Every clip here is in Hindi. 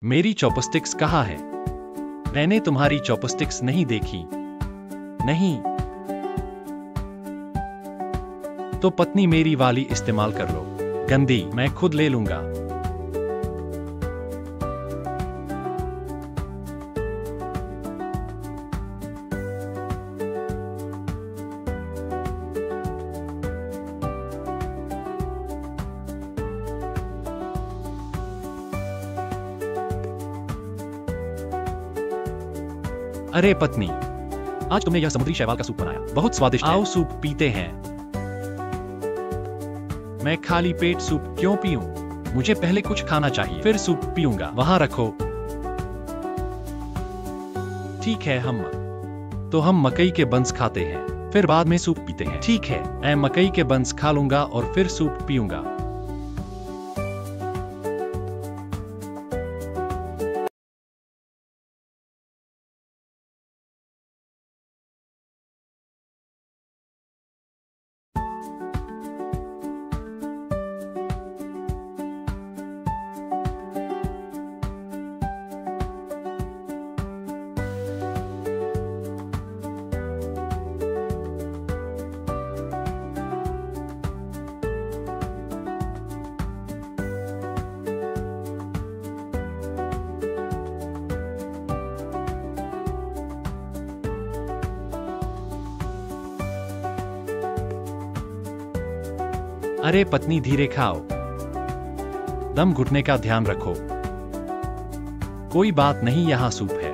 मेरी चॉपस्टिक्स कहाँ है? मैंने तुम्हारी चॉपस्टिक्स नहीं देखी। नहीं। तो पत्नी मेरी वाली इस्तेमाल कर लो। गंदी, मैं खुद ले लूंगा। अरे पत्नी, आज तुमने यह समुद्री शैवाल का सूप बनाया, बहुत स्वादिष्ट है। आओ सूप पीते हैं। मैं खाली पेट सूप क्यों पीऊं? मुझे पहले कुछ खाना चाहिए, फिर सूप पीऊंगा। वहां रखो। ठीक है, हम मकई के बंस खाते हैं, फिर बाद में सूप पीते हैं। ठीक है, मैं मकई के बंस खा लूंगा और फिर सूप पीऊंगा। अरे पत्नी, धीरे खाओ। दम घुटने का ध्यान रखो। कोई बात नहीं, यहाँ सूप है।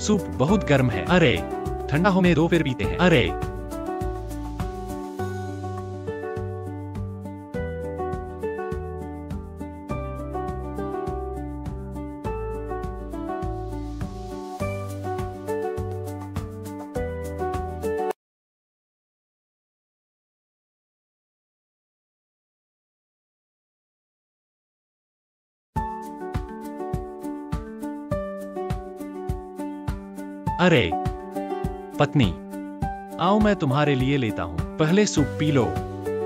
सूप बहुत गर्म है। अरे ठंडा होने दो, फिर पीते हैं। अरे अरे पत्नी, आओ मैं तुम्हारे लिए लेता हूं। पहले सूप पी लो।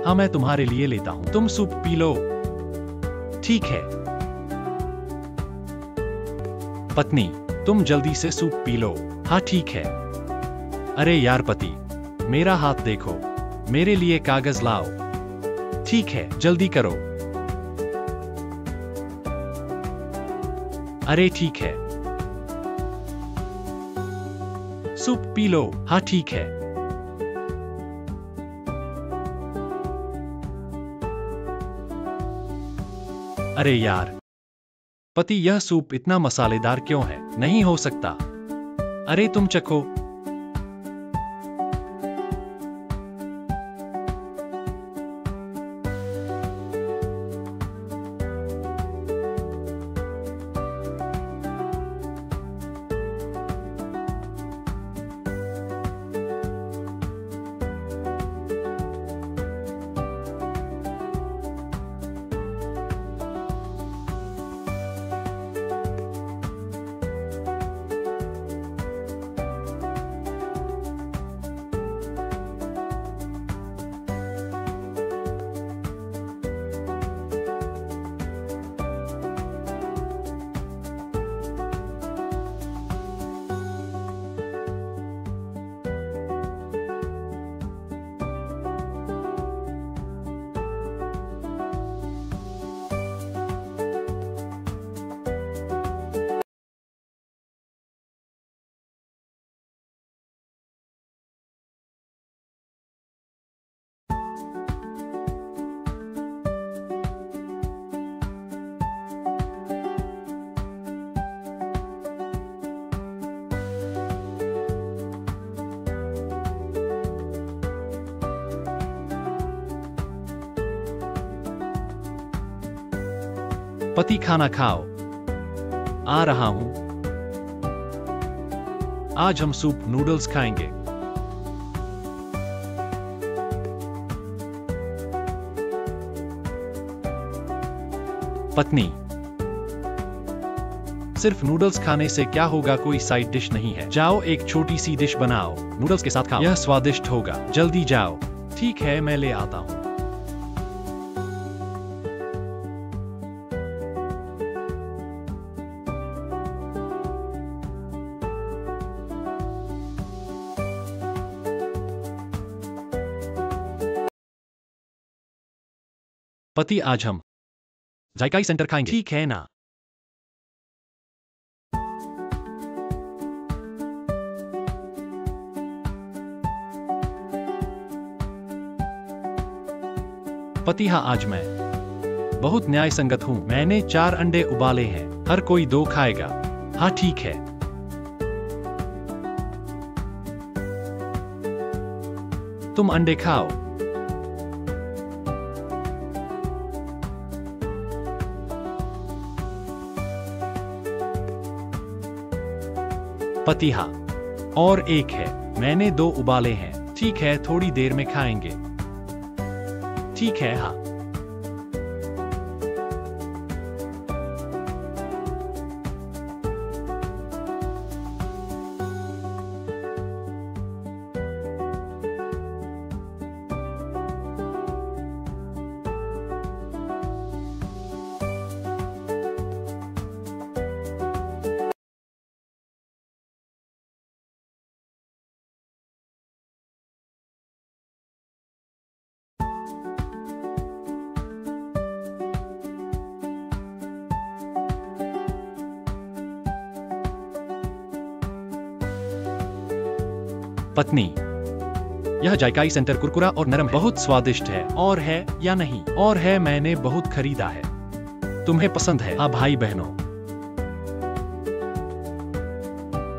हाँ, मैं तुम्हारे लिए लेता हूं, तुम सूप पी लो। ठीक है। पत्नी, तुम जल्दी से सूप पी लो। हाँ ठीक है। अरे यार पति, मेरा हाथ देखो। मेरे लिए कागज लाओ। ठीक है, जल्दी करो। अरे ठीक है, सूप पी लो। हाँ ठीक है। अरे यार पति, यह सूप इतना मसालेदार क्यों है? नहीं हो सकता। अरे तुम चखो। पति, खाना खाओ। आ रहा हूं। आज हम सूप नूडल्स खाएंगे। पत्नी, सिर्फ नूडल्स खाने से क्या होगा? कोई साइड डिश नहीं है। जाओ एक छोटी सी डिश बनाओ, नूडल्स के साथ खाओ। यह स्वादिष्ट होगा। जल्दी जाओ। ठीक है, मैं ले आता हूं। पति आज हम जायकाई सेंटर खाएंगे। ठीक है ना? पति हाँ, आज मैं बहुत न्याय संगत हूँ। मैंने 4 अंडे उबाले हैं, हर कोई 2 खाएगा। हाँ ठीक है। तुम अंडे खाओ। पति हाँ, और एक है, मैंने 2 उबाले हैं। ठीक है, थोड़ी देर में खाएंगे। ठीक है हाँ। पत्नी, यह जायकाई सेंटर कुरकुरा और नरम है, बहुत स्वादिष्ट है। और है या नहीं? और है, मैंने बहुत खरीदा है। तुम्हें पसंद है? हाँ भाई बहनों,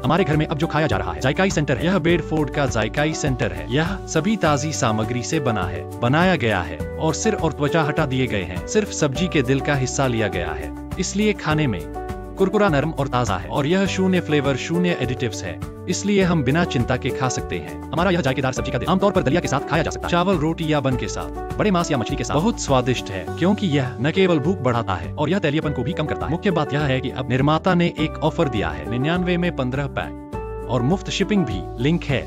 हमारे घर में अब जो खाया जा रहा है जायकाई सेंटर है। यह बेडफोर्ड का जायकाई सेंटर है। यह सभी ताजी सामग्री से बनाया गया है और सिर और त्वचा हटा दिए गए हैं। सिर्फ सब्जी के दिल का हिस्सा लिया गया है, इसलिए खाने में कुरकुरा नरम और ताजा है। और यह 0 फ्लेवर 0 एडिटिव्स है, इसलिए हम बिना चिंता के खा सकते हैं। हमारा यह जायकेदार सब्जी का दिल आमतौर पर दलिया के साथ खाया जा सकता है, चावल, रोटी या बन के साथ, बड़े मांस या मछली के साथ। बहुत स्वादिष्ट है क्योंकि यह न केवल भूख बढ़ाता है और यह तैलीयपन को भी कम करता है। मुख्य बात यह है कि अब निर्माता ने एक ऑफर दिया है, 99 में 15 पैक और मुफ्त शिपिंग भी। लिंक है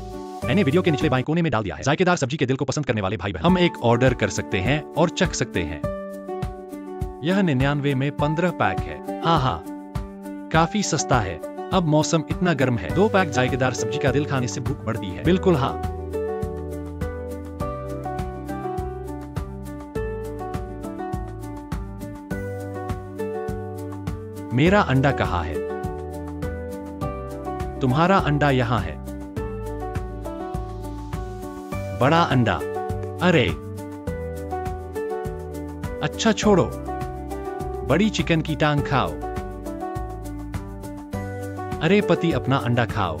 मैंने वीडियो के निचले बाएं कोने में डाल दिया है। जायकेदार सब्जी के दिल को पसंद करने वाले भाई बहन, हम एक ऑर्डर कर सकते हैं और चख सकते हैं। यह 99 में 15 पैक है। हाँ, काफी सस्ता है। अब मौसम इतना गर्म है, 2 पैक जायकेदार सब्जी का दिल खाने से भूख बढ़ती है। बिल्कुल हाँ। मेरा अंडा कहाँ है? तुम्हारा अंडा यहाँ है। बड़ा अंडा। अरे अच्छा छोड़ो, बड़ी चिकन की टांग खाओ। अरे पति, अपना अंडा खाओ।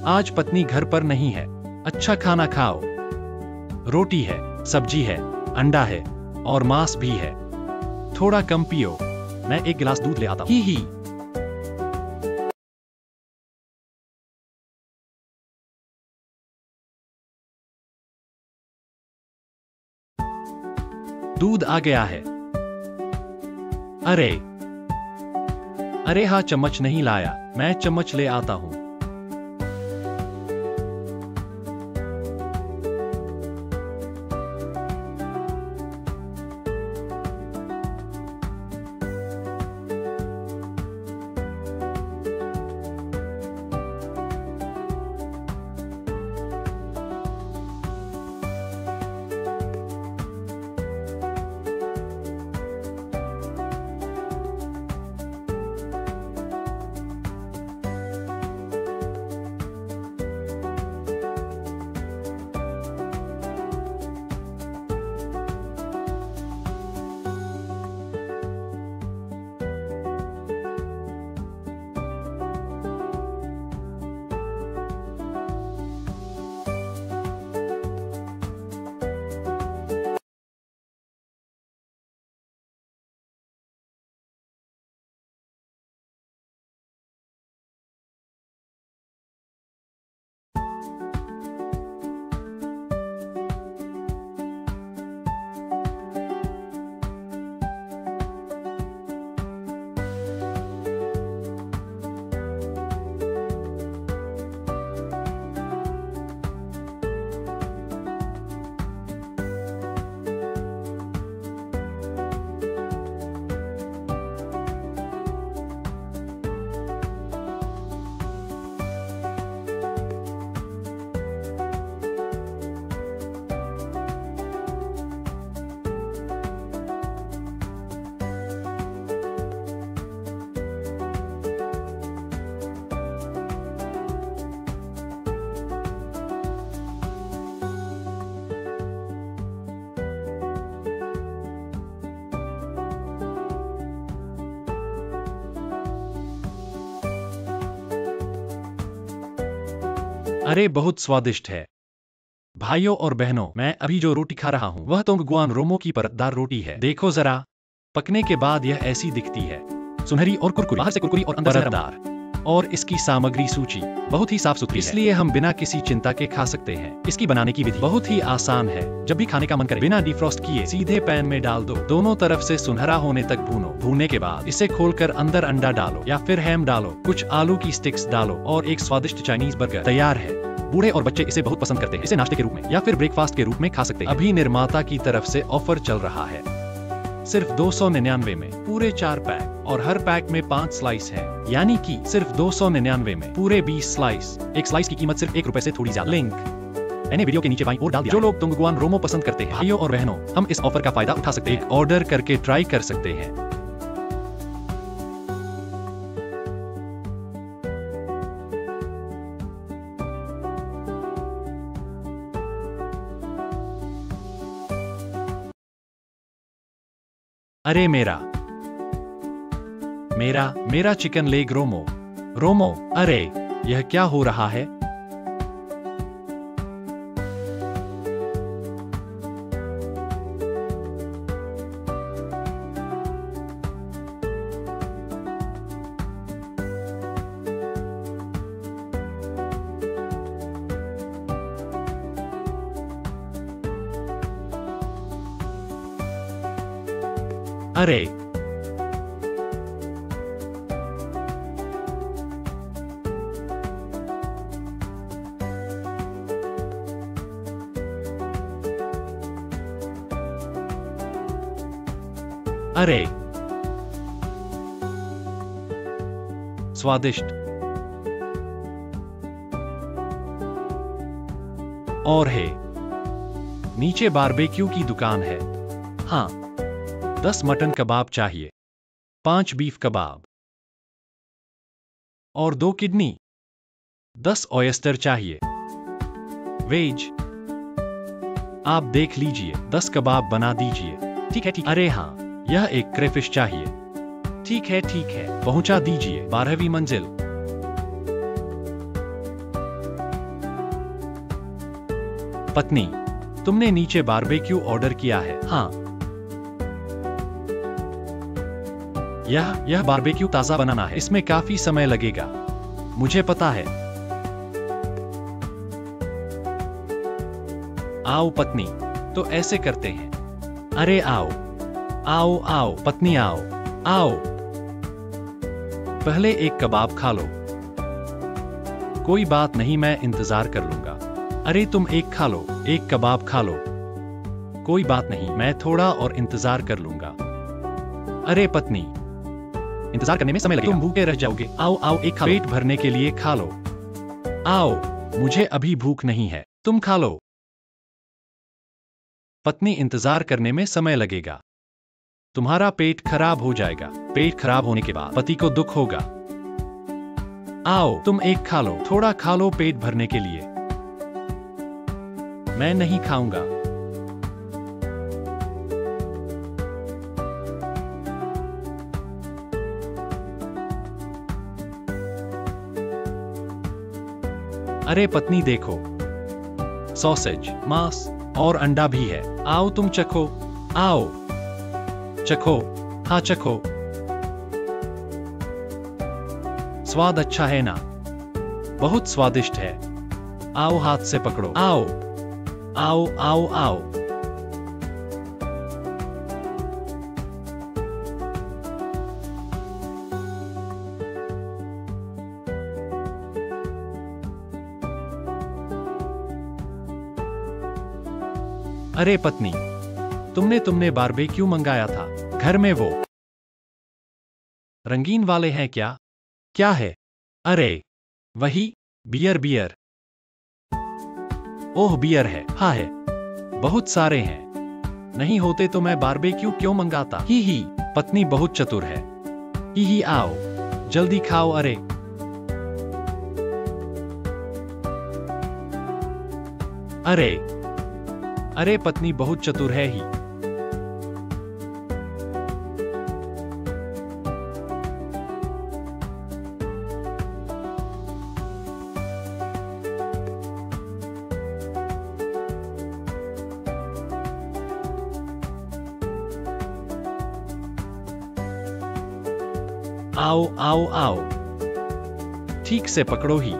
आज पत्नी घर पर नहीं है। अच्छा खाना खाओ। रोटी है, सब्जी है, अंडा है और मांस भी है। थोड़ा कम पियो, मैं एक गिलास दूध ले आता हूं। ही। दूध आ गया है। अरे हाँ, चम्मच नहीं लाया। मैं चम्मच ले आता हूं। अरे बहुत स्वादिष्ट है। भाइयों और बहनों, मैं अभी जो रोटी खा रहा हूँ वह तोंगगुआन रोमो की परतदार रोटी है। देखो जरा, पकने के बाद यह ऐसी दिखती है, सुनहरी और कुरकुरी, बाहर से कुरकुरी और अंदर से नरमदार। और इसकी सामग्री सूची बहुत ही साफ सुथरी है, इसलिए हम बिना किसी चिंता के खा सकते हैं। इसकी बनाने की विधि बहुत ही आसान है। जब भी खाने का मन करे, बिना डिफ्रॉस्ट किए सीधे पैन में डाल दो, दोनों तरफ से सुनहरा होने तक भूनो। भूनने के बाद इसे खोलकर अंदर अंडा डालो या फिर हैम डालो, कुछ आलू की स्टिक्स डालो और एक स्वादिष्ट चाइनीज बर्गर तैयार है। बूढ़े और बच्चे इसे बहुत पसंद करते हैं। इसे नाश्ते के रूप में या फिर ब्रेकफास्ट के रूप में खा सकते हैं। अभी निर्माता की तरफ से ऑफर चल रहा है, सिर्फ 299 में पूरे 4 पैक और हर पैक में 5 स्लाइस है, यानी कि सिर्फ 299 में पूरे 20 स्लाइस। एक स्लाइस की कीमत सिर्फ ₹1 से थोड़ी ज्यादा। लिंक मैंने वीडियो के नीचे बाईं ओर डाल दिया। जो लोग तोंगगुआन रोमो पसंद करते हैं, भाइयों और बहनों, हम इस ऑफर का फायदा उठा सकते हैं। एक ऑर्डर करके ट्राई कर सकते हैं। अरे मेरा चिकन लेग रोमो, अरे यह क्या हो रहा है? अरे अरे स्वादिष्ट और है। नीचे बारबेक्यू की दुकान है। हाँ, 10 मटन कबाब चाहिए, 5 बीफ कबाब और 2 किडनी। 10 ऑयस्टर चाहिए, वेज। आप देख लीजिए, 10 कबाब बना दीजिए। ठीक है। अरे हाँ, यह एक क्रेफिश चाहिए। ठीक है, पहुंचा दीजिए 12वीं मंजिल। पत्नी, तुमने नीचे बारबेक्यू ऑर्डर किया है? हाँ। यह बारबेक्यू ताजा बनाना है, इसमें काफी समय लगेगा, मुझे पता है। आओ पत्नी, तो ऐसे करते हैं। अरे आओ पत्नी, आओ। पहले एक कबाब खा लो। कोई बात नहीं, मैं इंतजार कर लूंगा। अरे तुम एक खा लो, एक कबाब खा लो। कोई बात नहीं, मैं थोड़ा और इंतजार कर लूंगा। अरे पत्नी, इंतजार करने में समय लगेगा, तुम भूखे रह जाओगे। आओ एक खा लो, पेट भरने के लिए खा लो। आओ, मुझे अभी भूख नहीं है, तुम खा लो। पत्नी, इंतजार करने में समय लगेगा, तुम्हारा पेट खराब हो जाएगा। पेट खराब होने के बाद पति को दुख होगा। आओ, तुम एक खा लो, थोड़ा खा लो पेट भरने के लिए। मैं नहीं खाऊंगा। अरे पत्नी देखो, सॉसेज, मांस और अंडा भी है। आओ तुम चखो। आओ चखो। हाँ चखो। स्वाद अच्छा है ना? बहुत स्वादिष्ट है। आओ हाथ से पकड़ो। आओ। अरे पत्नी, तुमने बारबेक्यू मंगाया था, घर में वो रंगीन वाले हैं क्या? क्या है? अरे वही बियर। ओह बियर है। हाँ है, बहुत सारे हैं। नहीं होते तो मैं बारबेक्यू क्यों मंगाता? ही पत्नी बहुत चतुर है। ही आओ जल्दी खाओ। अरे पत्नी बहुत चतुर है ही। आओ आओ आओ, ठीक से पकड़ो ही।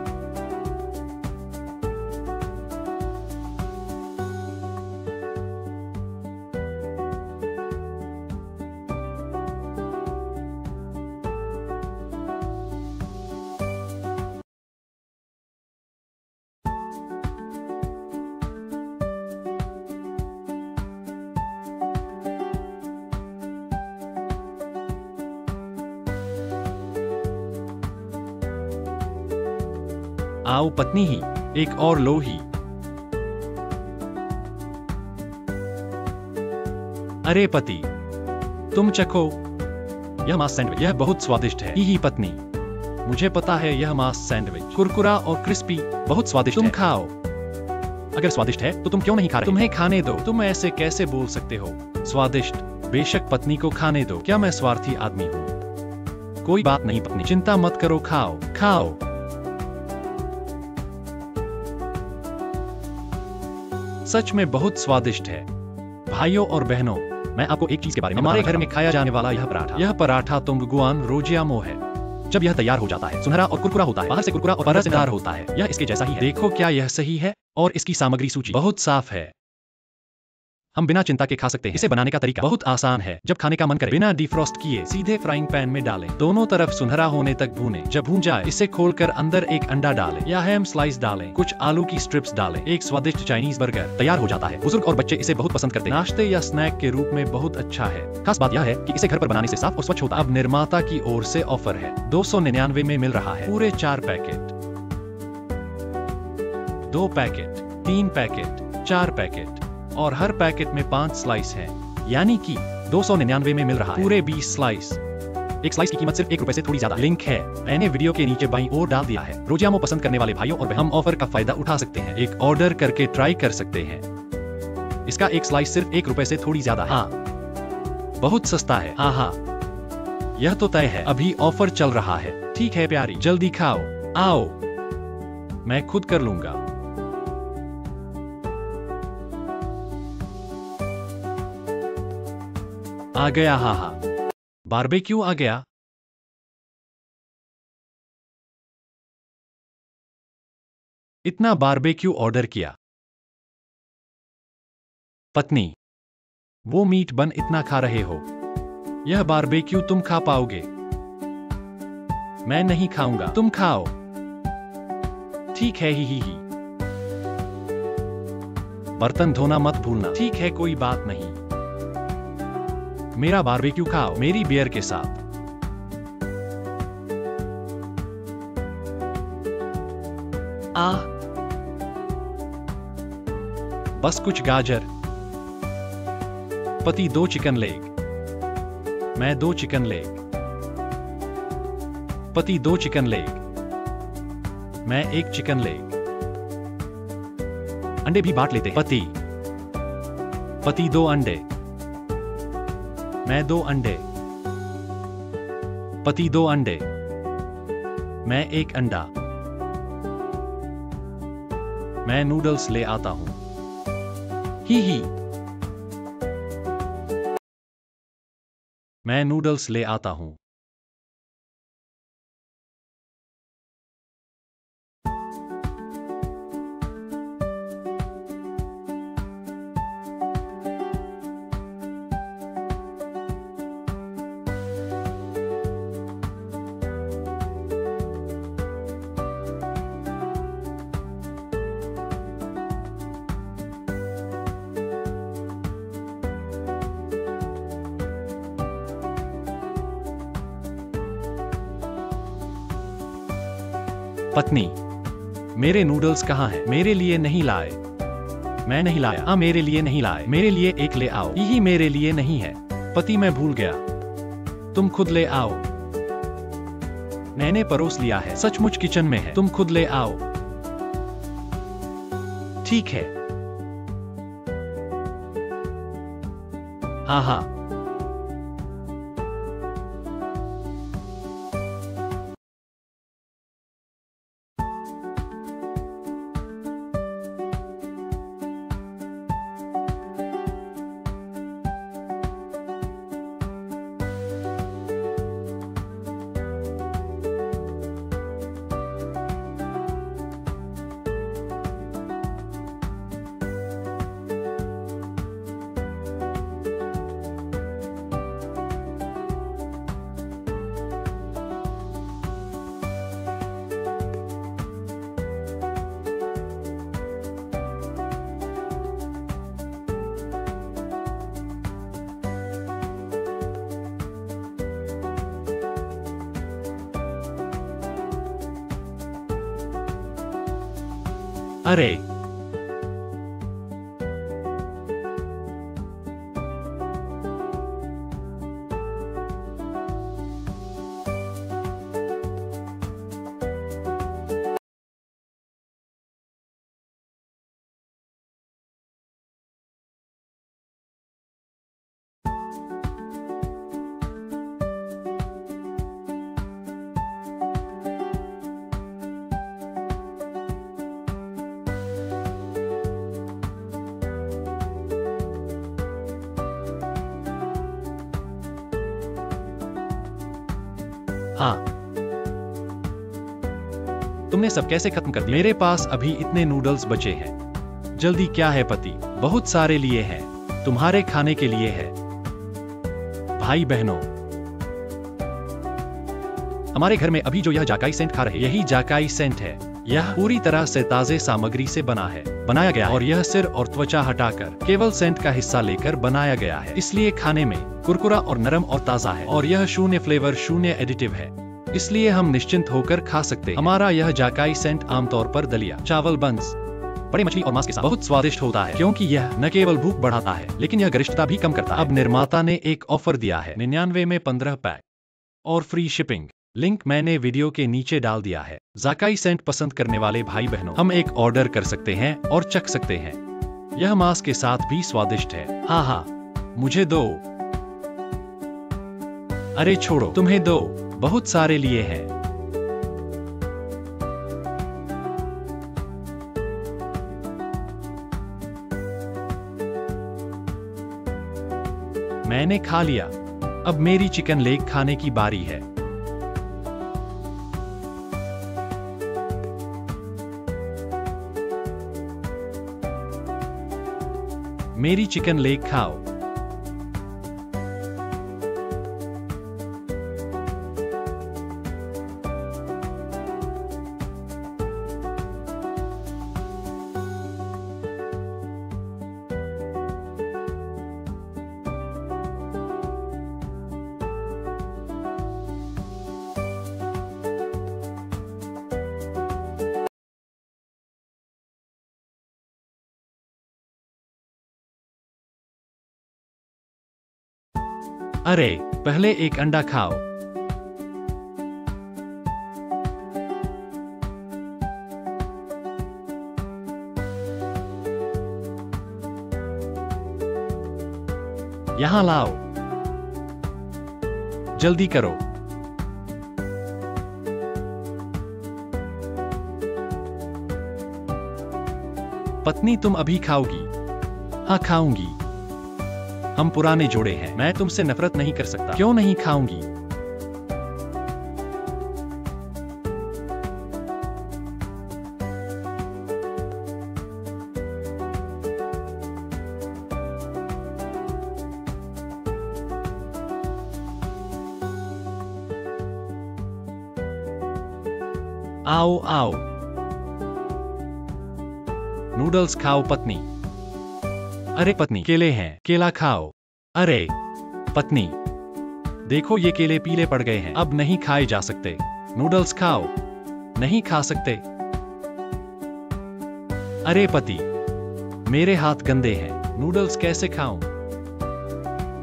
आओ पत्नी ही, एक और लो ही। अरे पति, तुम चखो यह मांस सैंडविच, यह बहुत स्वादिष्ट है। ही पत्नी, मुझे पता है यह मांस सैंडविच कुरकुरा और क्रिस्पी बहुत स्वादिष्ट है। तुम खाओ, अगर स्वादिष्ट है तो तुम क्यों नहीं खा रहे? तुम्हें खाने दो। तुम ऐसे कैसे बोल सकते हो? स्वादिष्ट, बेशक पत्नी को खाने दो। क्या मैं स्वार्थी आदमी हूँ? कोई बात नहीं पत्नी, चिंता मत करो, खाओ खाओ। सच में बहुत स्वादिष्ट है। भाइयों और बहनों, मैं आपको एक चीज के बारे में, हमारे घर में खाया जाने वाला यह पराठा तुंगगुआन रोजियामो है। जब यह तैयार हो जाता है, सुनहरा और कुरकुरा होता है, बाहर से कुरकुरा और परतदार होता है। यह इसके जैसा ही है। देखो क्या यह सही है? और इसकी सामग्री सूची बहुत साफ है। हम बिना चिंता के खा सकते हैं। इसे बनाने का तरीका बहुत आसान है। जब खाने का मन करे, बिना डिफ्रॉस्ट किए सीधे फ्राइंग पैन में डालें। दोनों तरफ सुनहरा होने तक भूनें। जब भून जाए, इसे खोलकर अंदर एक अंडा डालें या हैम स्लाइस डालें। कुछ आलू की स्ट्रिप्स डालें। एक स्वादिष्ट चाइनीज बर्गर तैयार हो जाता है। बुजुर्ग और बच्चे इसे बहुत पसंद करते हैं। नाश्ते या स्नैक के रूप में बहुत अच्छा है। खास बात यह है कि इसे घर पर बनाने से साफ और स्वच्छ होता है। अब निर्माता की ओर से ऑफर है, 299 में मिल रहा है। पूरे 4 पैकेट, 2 पैकेट, 3 पैकेट, 4 पैकेट और हर पैकेट में 5 स्लाइस हैं, यानी कि 299 में मिल रहा है पूरे 20 स्लाइस। एक स्लाइस की कीमत सिर्फ ₹1 से थोड़ी ज्यादा। लिंक है, मैंने वीडियो के नीचे बाईं ओर डाल दिया है। रोजियामो पसंद करने वाले भाइयों और बहनों, हम ऑफर का फायदा उठा सकते हैं। एक ऑर्डर करके ट्राई कर सकते हैं। इसका एक स्लाइस सिर्फ ₹1 से थोड़ी ज्यादा है। हाँ, बहुत सस्ता है। हाँ, यह तो तय है, अभी ऑफर चल रहा है। ठीक है प्यारी, जल्दी खाओ। आओ, मैं खुद कर लूंगा। आ गया। हाँ, बारबेक्यू आ गया। इतना बारबेक्यू ऑर्डर किया। पत्नी, वो मीट बन इतना खा रहे हो, यह बारबेक्यू तुम खा पाओगे? मैं नहीं खाऊंगा, तुम खाओ। ठीक है। ही। बर्तन धोना मत भूलना। ठीक है, कोई बात नहीं। मेरा बारबेक्यू खाओ मेरी बियर के साथ। बस कुछ गाजर। पति 2 चिकन लेग, मैं 2 चिकन लेग। पति 2 चिकन लेग, मैं 1 चिकन लेग। अंडे भी बांट लेते हैं। पति 2 अंडे, मैं 2 अंडे। पति 2 अंडे, मैं 1 अंडा। मैं नूडल्स ले आता हूं। ही। मैं नूडल्स ले आता हूं। पत्नी, मेरे नूडल्स कहाँ हैं? मेरे लिए नहीं लाए। मैं नहीं लाया। हाँ, मेरे लिए नहीं लाए। मेरे लिए एक ले आओ। यही मेरे लिए नहीं है। पति, मैं भूल गया। तुम खुद ले आओ। मैंने परोस लिया है। सचमुच किचन में है। तुम खुद ले आओ। ठीक है। हाँ। अरे हाँ, तुमने सब कैसे खत्म कर दिया? मेरे पास अभी इतने नूडल्स बचे हैं। जल्दी क्या है पति? बहुत सारे लिए हैं, तुम्हारे खाने के लिए है। भाई बहनों, हमारे घर में अभी जो यह जाकाई सेंट खा रहे, यही जाकाई सेंट है। यह पूरी तरह से ताजे सामग्री से बनाया गया और यह सिर और त्वचा हटाकर केवल सेंट का हिस्सा लेकर बनाया गया है, इसलिए खाने में कुरकुरा और नरम और ताजा है। और यह शून्य फ्लेवर, शून्य एडिटिव है, इसलिए हम निश्चिंत होकर खा सकते हैं। हमारा यह जाकाई सेंट आमतौर पर दलिया, चावल, बंस, बड़े मछली और मांस के साथ बहुत स्वादिष्ट होता है, क्योंकि यह न केवल भूख बढ़ाता है लेकिन यह गरिष्ठता भी कम करता है। अब निर्माता ने एक ऑफर दिया है, 99 में 15 पैक और फ्री शिपिंग। लिंक मैंने वीडियो के नीचे डाल दिया है। जाकाई सेंट पसंद करने वाले भाई बहनों, हम एक ऑर्डर कर सकते हैं और चख सकते हैं। यह मांस के साथ भी स्वादिष्ट है। हाँ, मुझे दो। अरे छोड़ो, तुम्हें दो, बहुत सारे लिए हैं। मैंने खा लिया, अब मेरी चिकन लेग खाने की बारी है। मेरी चिकन लेग खाओ। अरे पहले एक अंडा खाओ। यहां लाओ, जल्दी करो। पत्नी, तुम अभी खाओगी? हाँ, खाऊंगी। हम पुराने जोड़े हैं, मैं तुमसे नफरत नहीं कर सकता। क्यों नहीं खाऊंगी? आओ आओ, नूडल्स खाओ पत्नी। अरे पत्नी, केले हैं, केला खाओ। अरे पत्नी, देखो ये केले पीले पड़ गए हैं, अब नहीं खाए जा सकते। नूडल्स खाओ। नहीं खा सकते। अरे पति, मेरे हाथ गंदे हैं, नूडल्स कैसे खाऊं?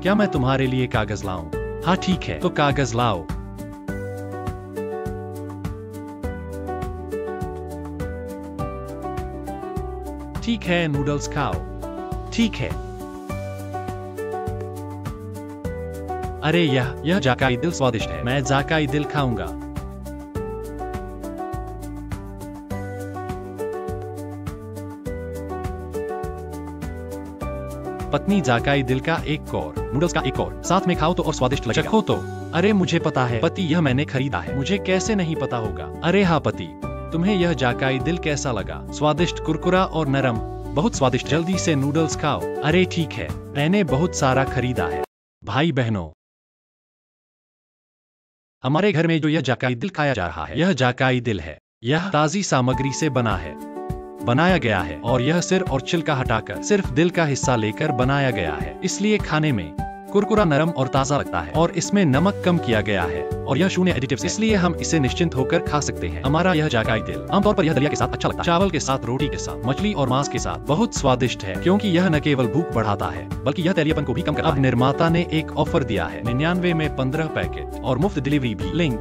क्या मैं तुम्हारे लिए कागज लाऊं? हाँ ठीक है, तो कागज लाओ। ठीक है, नूडल्स खाओ। ठीक है। अरे यह जाकाई दिल स्वादिष्ट है, मैं जाकाई दिल खाऊंगा। पत्नी, जाकाई दिल का एक और, नूडल्स का एक और, साथ में खाओ तो और स्वादिष्ट लगेगा। चखो तो। अरे मुझे पता है पति, यह मैंने खरीदा है, मुझे कैसे नहीं पता होगा। अरे हाँ पति, तुम्हें यह जाकाई दिल कैसा लगा? स्वादिष्ट, कुरकुरा और नरम, बहुत स्वादिष्ट। जल्दी से नूडल्स खाओ। अरे ठीक है, मैंने बहुत सारा खरीदा है। भाई बहनों, हमारे घर में जो यह जाकाई दिल खाया जा रहा है, यह जाकाई दिल है। यह ताजी सामग्री से बनाया गया है और यह सिर और छिलका हटाकर सिर्फ दिल का हिस्सा लेकर बनाया गया है, इसलिए खाने में कुरकुरा, नरम और ताज़ा लगता है और इसमें नमक कम किया गया है और यह शून्य एडिटिव्स है, इसलिए हम इसे निश्चिंत होकर खा सकते हैं। हमारा यह जायकाई तेल आमतौर पर यह दलिया के साथ अच्छा लगता है, चावल के साथ, रोटी के साथ, मछली और मांस के साथ बहुत स्वादिष्ट है, क्योंकि यह न केवल भूख बढ़ाता है बल्कि यह तैलीयपन को भी कम करता है। अब निर्माता ने एक ऑफर दिया है, 99 में 15 पैकेट और मुफ्त डिलीवरी भी। लिंक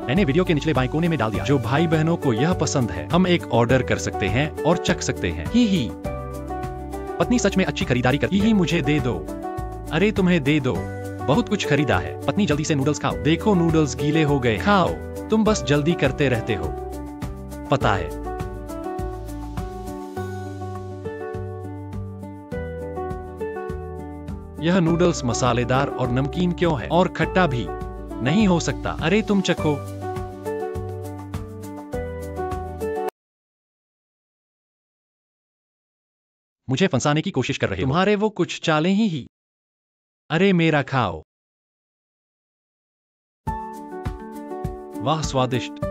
मैंने वीडियो के निचले बाएं कोने में डाल दिया। जो भाई बहनों को यह पसंद है, हम एक ऑर्डर कर सकते हैं और चख सकते हैं। ही पत्नी सच में अच्छी खरीदारी करती है। मुझे दे दो। अरे तुम्हें दे दो, बहुत कुछ खरीदा है। पत्नी जल्दी से नूडल्स खाओ। देखो नूडल्स गीले हो गए। खाओ, तुम बस जल्दी करते रहते हो, पता है। यह नूडल्स मसालेदार और नमकीन क्यों है? और खट्टा भी नहीं हो सकता। अरे तुम चखो। मुझे फंसाने की कोशिश कर रहे हो। तुम्हारे वो कुछ चालें ही। अरे मेरा खाओ। वाह स्वादिष्ट।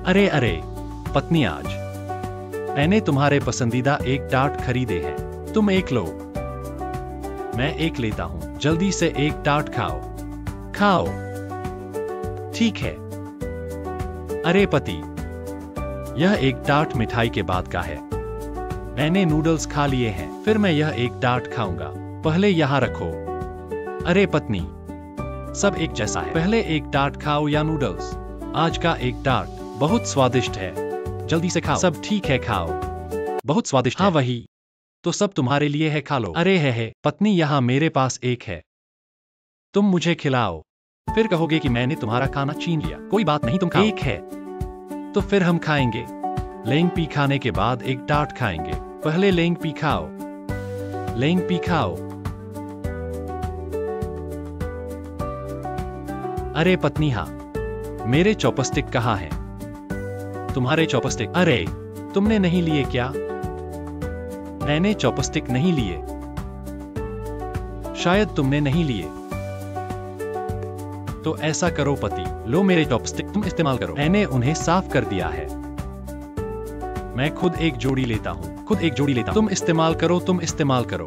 अरे अरे पत्नी, आज मैंने तुम्हारे पसंदीदा एक टार्ट खरीदे हैं। तुम एक लो, मैं एक लेता हूं। जल्दी से एक टार्ट खाओ। खाओ। ठीक है। अरे पति, यह एक टार्ट मिठाई के बाद का है। मैंने नूडल्स खा लिए हैं, फिर मैं यह एक टार्ट खाऊंगा। पहले यहां रखो। अरे पत्नी, सब एक जैसा है। पहले एक टार्ट खाओ या नूडल्स? आज का एक टार्ट बहुत स्वादिष्ट है, जल्दी से खाओ। सब ठीक है, खाओ। बहुत स्वादिष्ट। हाँ वही तो सब तुम्हारे लिए है, खा लो। अरे है पत्नी, यहाँ मेरे पास एक है, तुम मुझे खिलाओ। फिर कहोगे कि मैंने तुम्हारा खाना छीन लिया। कोई बात नहीं, तुम खाओ। एक है तो फिर हम खाएंगे। लेंग पी खाने के बाद एक टार्ट खाएंगे। पहले लेंग पी खाओ। लेंग पी खाओ। अरे पत्नी, हाँ मेरे चॉपस्टिक कहाँ हैं? तुम्हारे चॉपस्टिक? अरे तुमने नहीं लिए क्या? मैंने चॉपस्टिक नहीं लिए। शायद तुमने नहीं लिए। तो ऐसा करो पति, लो मेरे चॉपस्टिक, तुम इस्तेमाल करो। मैंने उन्हें साफ कर दिया है। मैं खुद एक जोड़ी लेता हूं। खुद एक जोड़ी लेता हूं। तुम इस्तेमाल करो, तुम इस्तेमाल करो।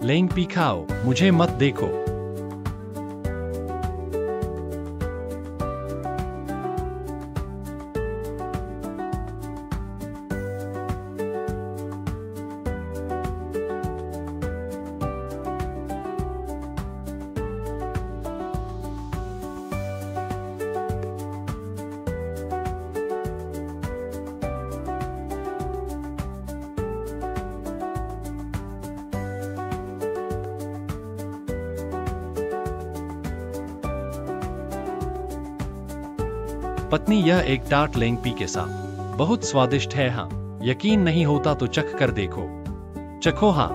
लेंग पी खाओ, मुझे मत देखो। पत्नी, यह एक टार्ट लेंग पी के साथ बहुत स्वादिष्ट है। हाँ, यकीन नहीं होता तो चख कर देखो। चखो। हाँ।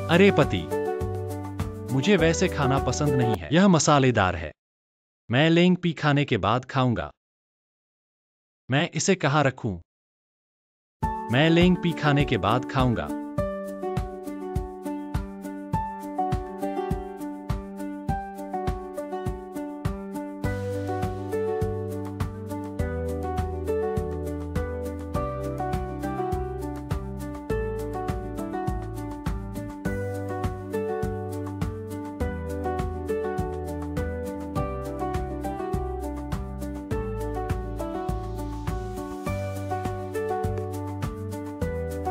अरे पति, मुझे वैसे खाना पसंद नहीं है, यह मसालेदार है। मैं लेंग पी खाने के बाद खाऊंगा। मैं इसे कहाँ रखूं? मैं लेंग पी खाने के बाद खाऊंगा।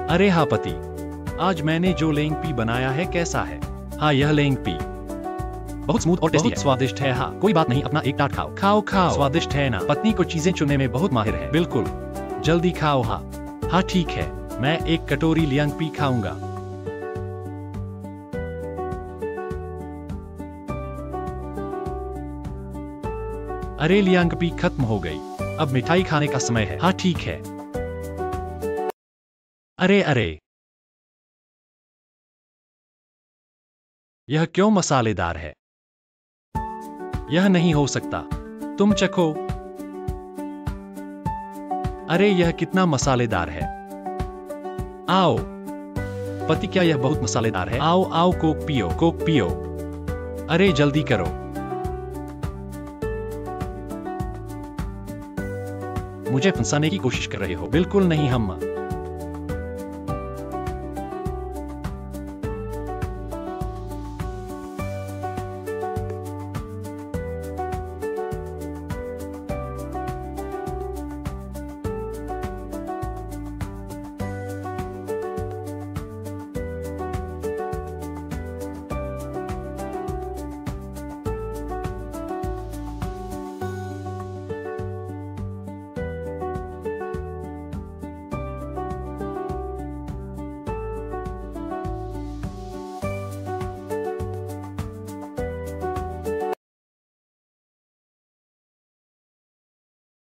अरे हाँ पति, आज मैंने जो लेंग पी बनाया है कैसा है? हाँ, यह लेंग पी बहुत स्मूथ और टेस्टी है। स्वादिष्ट है। हाँ, कोई बात नहीं, अपना एक टाट खाओ। खाओ खाओ, स्वादिष्ट है ना। पत्नी को चीजें चुनने में बहुत माहिर है। बिल्कुल, जल्दी खाओ। हाँ हाँ ठीक है, मैं एक कटोरी लियांग पी खाऊंगा। अरे लियांग पी खत्म हो गई, अब मिठाई खाने का समय है। हाँ ठीक है। अरे अरे, यह क्यों मसालेदार है? यह नहीं हो सकता, तुम चखो। अरे यह कितना मसालेदार है। आओ पति, क्या यह बहुत मसालेदार है? आओ आओ, कोक पियो, कोक पियो। अरे जल्दी करो। मुझे फंसाने की कोशिश कर रहे हो? बिल्कुल नहीं हम।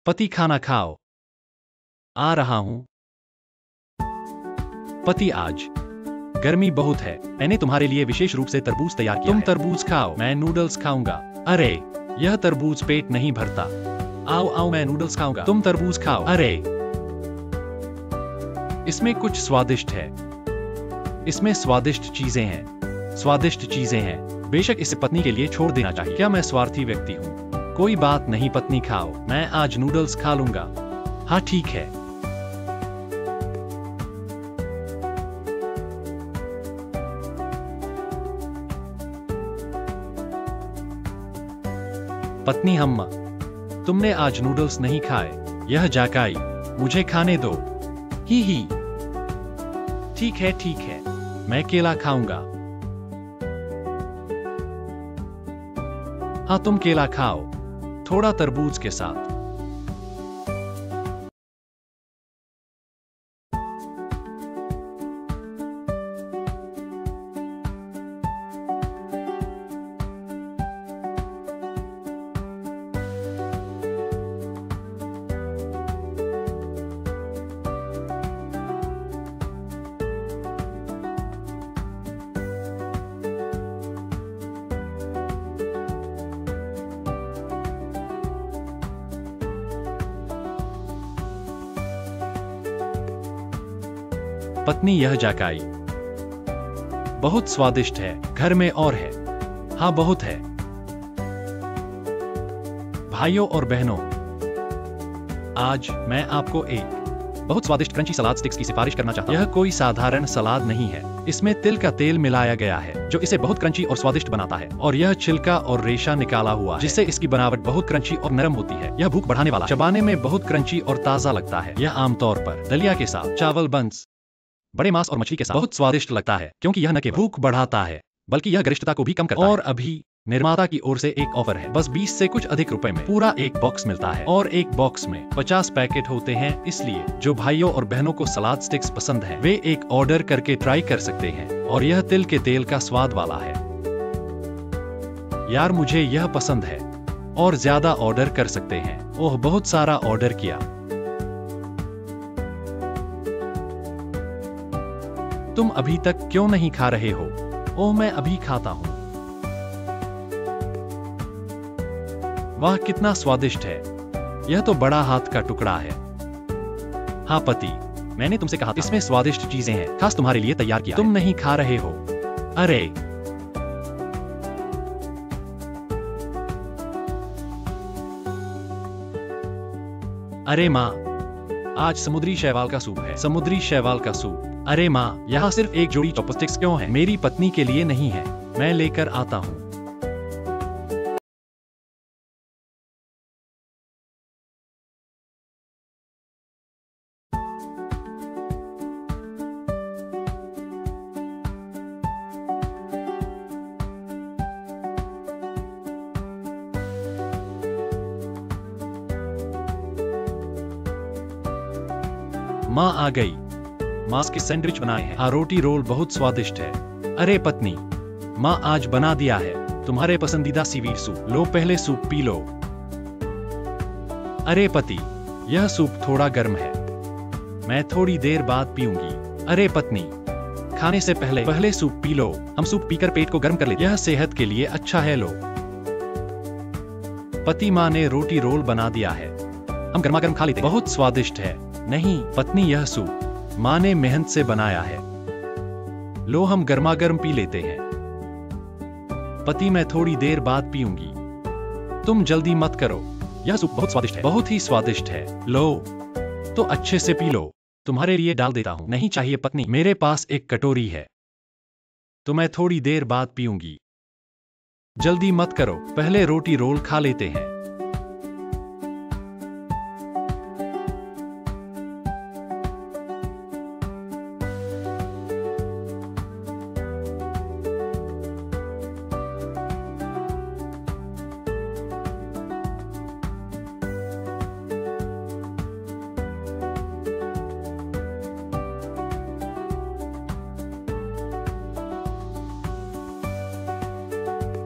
पति खाना खाओ। आ रहा हूं। पति, आज गर्मी बहुत है, मैंने तुम्हारे लिए विशेष रूप से तरबूज तैयार किया है। तुम तरबूज खाओ, मैं नूडल्स खाऊंगा। अरे यह तरबूज पेट नहीं भरता। आओ आओ, मैं नूडल्स खाऊंगा, तुम तरबूज खाओ। अरे इसमें कुछ स्वादिष्ट है, इसमें स्वादिष्ट चीजें हैं, स्वादिष्ट चीजें हैं। बेशक इसे पत्नी के लिए छोड़ देना चाहिए। क्या मैं स्वार्थी व्यक्ति हूं? कोई बात नहीं पत्नी, खाओ, मैं आज नूडल्स खा लूंगा। हाँ ठीक है। पत्नी, हम तुमने आज नूडल्स नहीं खाए। यह जाकाई, मुझे खाने दो। ही ठीक है ठीक है, मैं केला खाऊंगा। हाँ तुम केला खाओ, थोड़ा तरबूज के साथ। पत्नी, यह जाकाई बहुत स्वादिष्ट है, घर में और है। हाँ बहुत है। भाइयों और बहनों, आज मैं आपको एक बहुत स्वादिष्ट क्रंची सलाद स्टिक्स की सिफारिश करना चाहता हूं। यह कोई साधारण सलाद नहीं है, इसमें तिल का तेल मिलाया गया है जो इसे बहुत क्रंची और स्वादिष्ट बनाता है, और यह छिलका और रेशा निकाला हुआ है जिससे इसकी बनावट बहुत क्रंची और नरम होती है। यह भूख बढ़ाने वाला, चबाने में बहुत क्रंची और ताजा लगता है। यह आमतौर पर दलिया के साथ, चावल, बंस, बड़े मांस और मछली के साथ बहुत स्वादिष्ट लगता है, क्योंकि यह न केवल भूख बढ़ाता है बल्कि यह गरिष्ठता को भी कम करता है। और अभी निर्माता की ओर से एक ऑफर है, बस 20 से कुछ अधिक रुपए में पूरा एक बॉक्स मिलता है, और एक बॉक्स में 50 पैकेट होते हैं। इसलिए जो भाइयों और बहनों को सलाद स्टिक्स पसंद है, वे एक ऑर्डर करके ट्राई कर सकते हैं। और यह तिल के तेल का स्वाद वाला है। यार मुझे यह पसंद है, और ज्यादा ऑर्डर कर सकते हैं। ओह, बहुत सारा ऑर्डर किया। तुम अभी तक क्यों नहीं खा रहे हो? ओह, मैं अभी खाता हूं। वाह, कितना स्वादिष्ट है। यह तो बड़ा हाथ का टुकड़ा है। हाँ पति, मैंने तुमसे कहा था इसमें स्वादिष्ट चीजें हैं, खास तुम्हारे लिए तैयार किया। तुम नहीं खा रहे हो? अरे अरे माँ, आज समुद्री शैवाल का सूप है। समुद्री शैवाल का सूप। अरे माँ, यहाँ सिर्फ एक जोड़ी चॉपस्टिक्स क्यों है? मेरी पत्नी के लिए नहीं है, मैं लेकर आता हूँ। माँ आ गई। माँ के सैंडविच बनाए हैं। हाँ, रोटी रोल बहुत स्वादिष्ट है। अरे पत्नी, माँ आज बना दिया है तुम्हारे पसंदीदा सीवीड सूप। लो पहले सूप पी लो। अरे पति, यह सूप थोड़ा गर्म है, मैं थोड़ी देर बाद पीऊंगी। अरे पत्नी, खाने से पहले सूप पी लो। हम सूप पीकर पेट को गर्म कर लेते हैं, यह सेहत के लिए अच्छा है। लो। पति, माँ ने रोटी रोल बना दिया है, हम गर्मा गर्म खा लेते हैं, बहुत स्वादिष्ट है। नहीं पत्नी, यह सूप माँ ने मेहनत से बनाया है, लो हम गर्मा गर्म पी लेते हैं। पति, मैं थोड़ी देर बाद पीऊंगी, तुम जल्दी मत करो, यह सूप बहुत स्वादिष्ट है, बहुत ही स्वादिष्ट है। लो तो अच्छे से पी लो, तुम्हारे लिए डाल देता हूं। नहीं चाहिए पत्नी, मेरे पास एक कटोरी है, तो मैं थोड़ी देर बाद पीऊंगी। जल्दी मत करो, पहले रोटी रोल खा लेते हैं।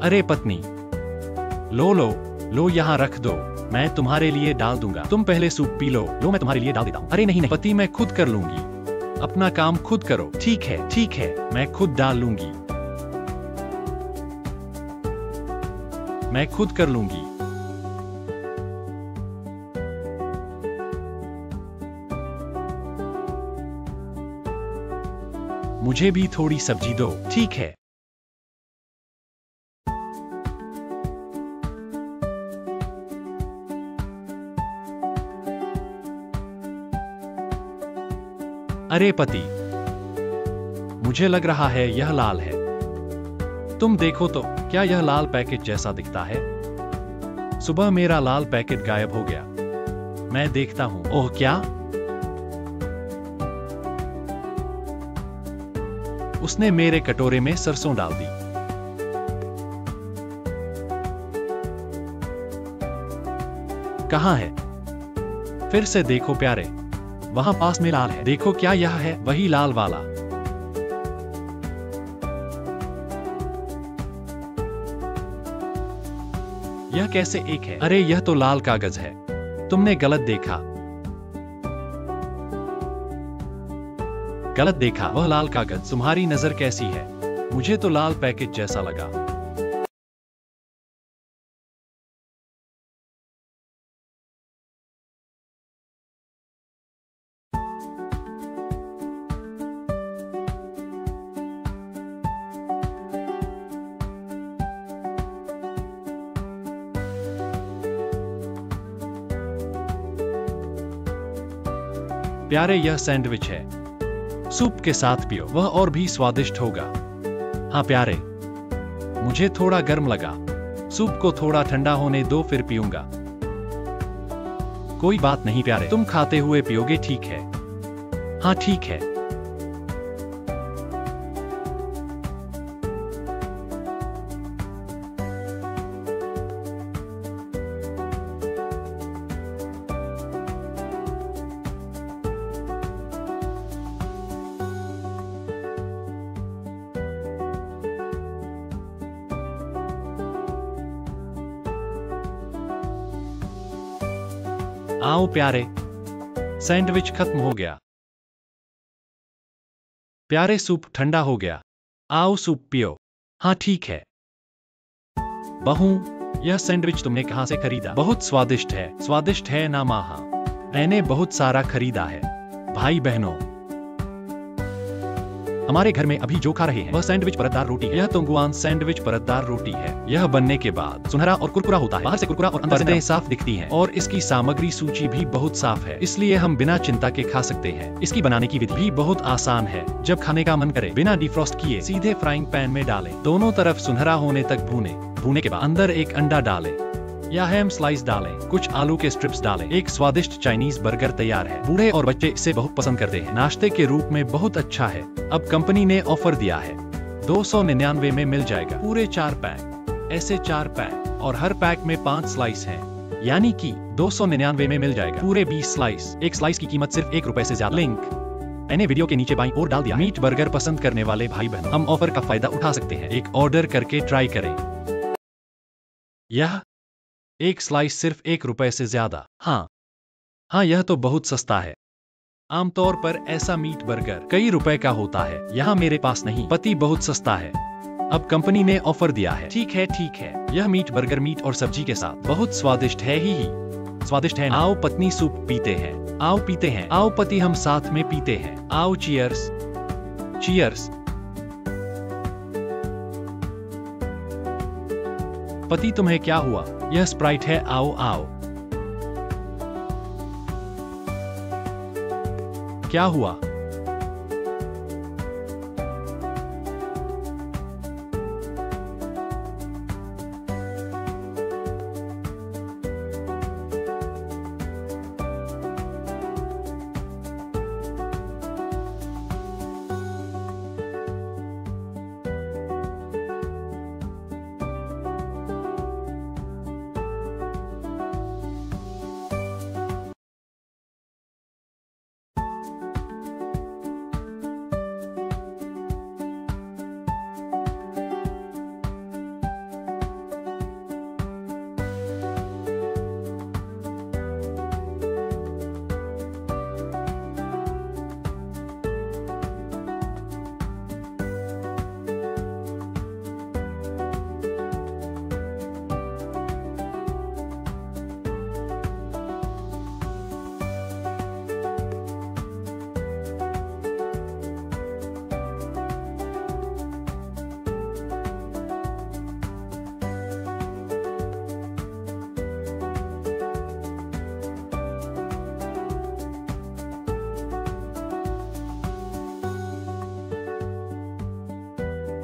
अरे पत्नी, लो यहाँ रख दो, मैं तुम्हारे लिए डाल दूंगा। तुम पहले सूप पी लो, मैं तुम्हारे लिए डाल देता हूँ। अरे नहीं पति, मैं खुद कर लूंगी, अपना काम खुद करो। ठीक है, मैं खुद डाल लूंगी, मैं खुद कर लूंगी। मुझे भी थोड़ी सब्जी दो। ठीक है। अरे पति, मुझे लग रहा है यह लाल है, तुम देखो तो, क्या यह लाल पैकेट जैसा दिखता है? सुबह मेरा लाल पैकेट गायब हो गया, मैं देखता हूं। ओह क्या? उसने मेरे कटोरे में सरसों डाल दी। कहां है? फिर से देखो प्यारे, वहां पास में लाल है, देखो क्या यह है वही लाल वाला? यह कैसे एक है? अरे यह तो लाल कागज है, तुमने गलत देखा, वह लाल कागज। तुम्हारी नजर कैसी है? मुझे तो लाल पैकेट जैसा लगा। प्यारे, यह सैंडविच है, सूप के साथ पियो, वह और भी स्वादिष्ट होगा। हाँ प्यारे, मुझे थोड़ा गर्म लगा, सूप को थोड़ा ठंडा होने दो फिर पीऊंगा। कोई बात नहीं प्यारे, तुम खाते हुए पियोगे, ठीक है? हाँ ठीक है। आओ प्यारे, सैंडविच खत्म हो गया। प्यारे, सूप ठंडा हो गया, आओ सूप पियो। हाँ ठीक है। बहू, यह सैंडविच तुमने कहां से खरीदा? बहुत स्वादिष्ट है। स्वादिष्ट है ना माँ? मैंने बहुत सारा खरीदा है। भाई बहनों, हमारे घर में अभी जो खा रहे हैं वह सैंडविच परतदार रोटी है। यह तोंगुआन सैंडविच परतदार रोटी है। यह बनने के बाद सुनहरा और कुरकुरा होता है, बाहर से कुरकुरा और अंदर से साफ दिखती हैं। और इसकी सामग्री सूची भी बहुत साफ है, इसलिए हम बिना चिंता के खा सकते हैं। इसकी बनाने की विधि भी बहुत आसान है। जब खाने का मन करे, बिना डिफ्रॉस्ट किए सीधे फ्राइंग पैन में डालें, दोनों तरफ सुनहरा होने तक भूने। भूने के बाद अंदर एक अंडा डालें या हैम स्लाइस डालें, कुछ आलू के स्ट्रिप्स डालें। एक स्वादिष्ट चाइनीज बर्गर तैयार है। बूढ़े और बच्चे इसे बहुत पसंद करते हैं। नाश्ते के रूप में बहुत अच्छा है। अब कंपनी ने ऑफर दिया है, 299 में मिल जाएगा पूरे 4 पैक। ऐसे 4 पैक और हर पैक में 5 स्लाइस हैं। यानी कि 299 में मिल जाएगा पूरे 20 स्लाइस। एक स्लाइस की कीमत सिर्फ ₹1 से ज्यादा। लिंक मैंने वीडियो के नीचे बाईं ओर डाल दिया। मीट बर्गर पसंद करने वाले भाई बहनों, हम ऑफर का फायदा उठा सकते हैं। एक ऑर्डर करके ट्राई करें। यह एक स्लाइस सिर्फ ₹1 से ज्यादा। हाँ, यह तो बहुत सस्ता है। आमतौर पर ऐसा मीट बर्गर कई रुपए का होता है, यहाँ मेरे पास नहीं। पति बहुत सस्ता है, अब कंपनी ने ऑफर दिया है। ठीक है, यह मीट बर्गर मीट और सब्जी के साथ बहुत स्वादिष्ट है ही स्वादिष्ट है। आओ पत्नी सूप पीते हैं। आओ पीते हैं। आओ पति हम साथ में पीते हैं। आओ चीयर्स। चीयर्स। पति तुम्हें क्या हुआ? यह स्प्राइट है। आओ आओ। क्या हुआ?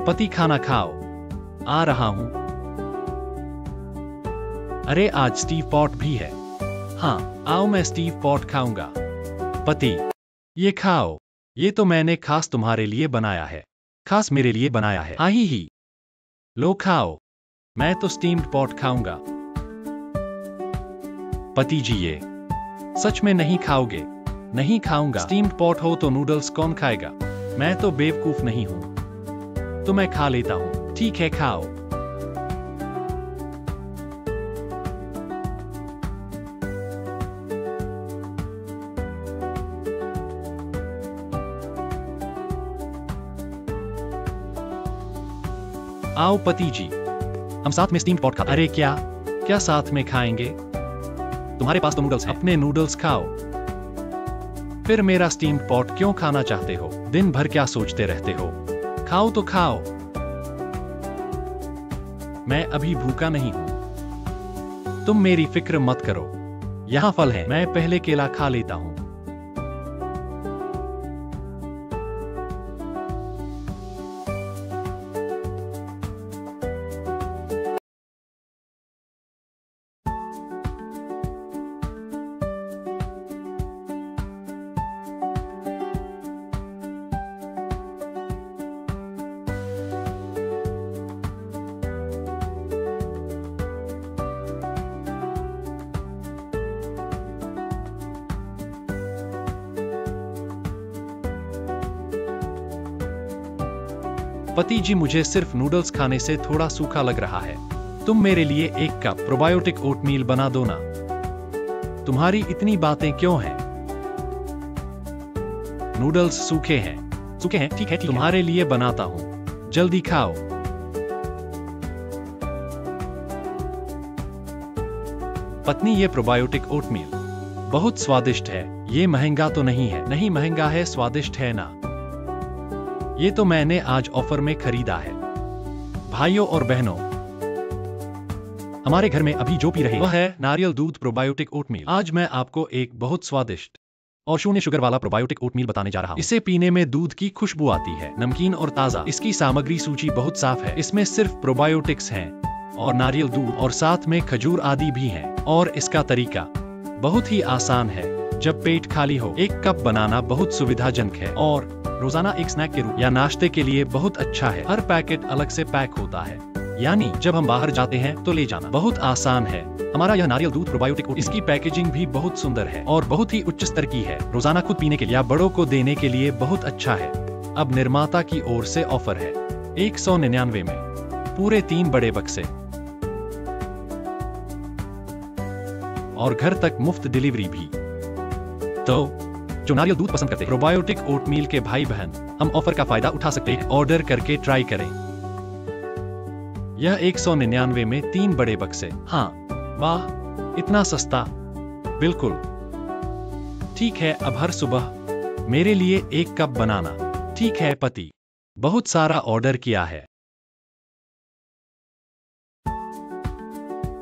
पति खाना खाओ। आ रहा हूं। अरे आज स्टीव पॉट भी है। हाँ, आओ मैं स्टीव पॉट खाऊंगा। पति, ये खाओ। ये तो मैंने खास तुम्हारे लिए बनाया है। खास मेरे लिए बनाया है। ही। लो खाओ। मैं तो स्टीम्ड पॉट खाऊंगा। पति जी, ये सच में नहीं खाओगे? नहीं खाऊंगा। स्टीम्ड पॉट हो तो नूडल्स कौन खाएगा? मैं तो बेवकूफ नहीं हूं, तो मैं खा लेता हूं। ठीक है, खाओ। आओ पति जी, हम साथ में स्टीम्ड पॉट खाते हैं। अरे क्या साथ में खाएंगे? तुम्हारे पास तो नूडल्स हैं। अपने नूडल्स खाओ। फिर मेरा स्टीम्ड पॉट क्यों खाना चाहते हो? दिन भर क्या सोचते रहते हो? खाओ तो खाओ। मैं अभी भूखा नहीं हूं। तुम मेरी फिक्र मत करो। यहाँ फल है, मैं पहले केला खा लेता हूं। पति जी, मुझे सिर्फ नूडल्स खाने से थोड़ा सूखा लग रहा है। तुम मेरे लिए 1 कप प्रोबायोटिक ओटमील बना दो ना। तुम्हारी इतनी बातें क्यों हैं? नूडल्स सूखे हैं। ठीक है, तुम्हारे लिए बनाता हूं। जल्दी खाओ। पत्नी, ये प्रोबायोटिक ओटमील बहुत स्वादिष्ट है। ये महंगा तो नहीं है? नहीं महंगा है, स्वादिष्ट है ना। ये तो मैंने आज ऑफर में खरीदा है। भाइयों और बहनों, हमारे घर में अभी जो पी रहे वह है नारियल दूध प्रोबायोटिक ओटमील। आज मैं आपको एक बहुत स्वादिष्ट और 0 शुगर वाला प्रोबायोटिक ओटमील बताने जा रहा हूँ। इसे पीने में दूध की खुशबू आती है, नमकीन और ताजा। इसकी सामग्री सूची बहुत साफ है। इसमें सिर्फ प्रोबायोटिक्स हैं और नारियल दूध और साथ में खजूर आदि भी हैं। और इसका तरीका बहुत ही आसान है। जब पेट खाली हो, 1 कप बनाना बहुत सुविधाजनक है और रोजाना एक स्नैक के रूप या नाश्ते के लिए बहुत अच्छा है। हर पैकेट अलग से पैक होता है, यानी जब हम बाहर जाते हैं तो ले जाना बहुत आसान है। हमारा यह नारियल दूध प्रोबायोटिक ओट, इसकी पैकेजिंग भी बहुत सुंदर है और बहुत ही उच्च स्तर की है। रोजाना खुद पीने के लिए या बड़ों को देने के लिए बहुत अच्छा है। अब निर्माता की ओर से ऑफर है 199 में पूरे 3 बड़े बक्से और घर तक मुफ्त डिलीवरी भी। तो जो नारियल दूध पसंद करते हैं प्रोबायोटिक ओटमील के भाई बहन, हम ऑफर का फायदा उठा सकते हैं। ऑर्डर करके ट्राई करें। यह 199 में 3 बड़े बक्से। हाँ, वाह, इतना सस्ता। बिल्कुल ठीक है। अब हर सुबह मेरे लिए 1 कप बनाना। ठीक है पति, बहुत सारा ऑर्डर किया है।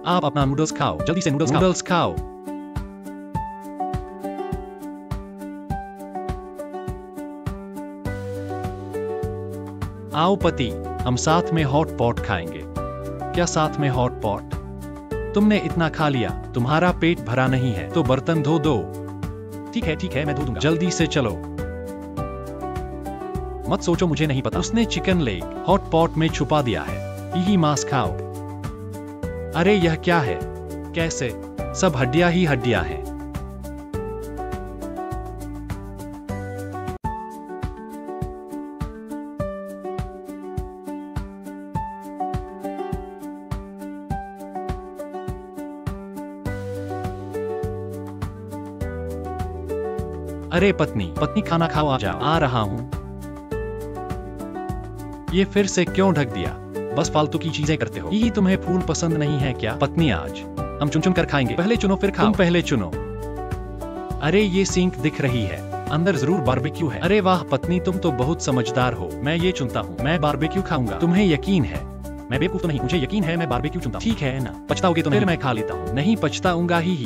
आप अपना नूडल्स खाओ, जल्दी से नूडल्स खाओ। आओ पति, हम साथ में हॉट पॉट खाएंगे। क्या साथ में हॉट पॉट? तुमने इतना खा लिया, तुम्हारा पेट भरा नहीं है तो बर्तन धो दो। ठीक है, मैं धो दूंगा। जल्दी से चलो। मत सोचो मुझे नहीं पता। उसने चिकन लेग हॉट पॉट में छुपा दिया है। यही मांस खाओ। अरे यह क्या है? कैसे? सब हड्डियां ही हड्डियां हैं। अरे पत्नी खाना खाओ, आ जाओ। आ रहा हूं। ये फिर से क्यों ढक दिया? बस फालतू की चीजें करते हो। यही तुम्हें फूल पसंद नहीं है क्या? पत्नी, आज हम चुन चुन कर खाएंगे। पहले चुनो फिर खाओ। तुम पहले चुनो। अरे ये सिंक दिख रही है, अंदर जरूर बारबेक्यू है। अरे वाह पत्नी, तुम तो बहुत समझदार हो। मैं ये चुनता हूँ, मैं बारबेक्यू खाऊंगा। तुम्हें यकीन है? मैं बेवकूफ तो नहीं, मुझे यकीन है, मैं बारबेक्यू चुनता हूँ। ठीक है ना? पछताओगे तो? फिर मैं खा लेता हूँ। नहीं पछताऊंगा ही।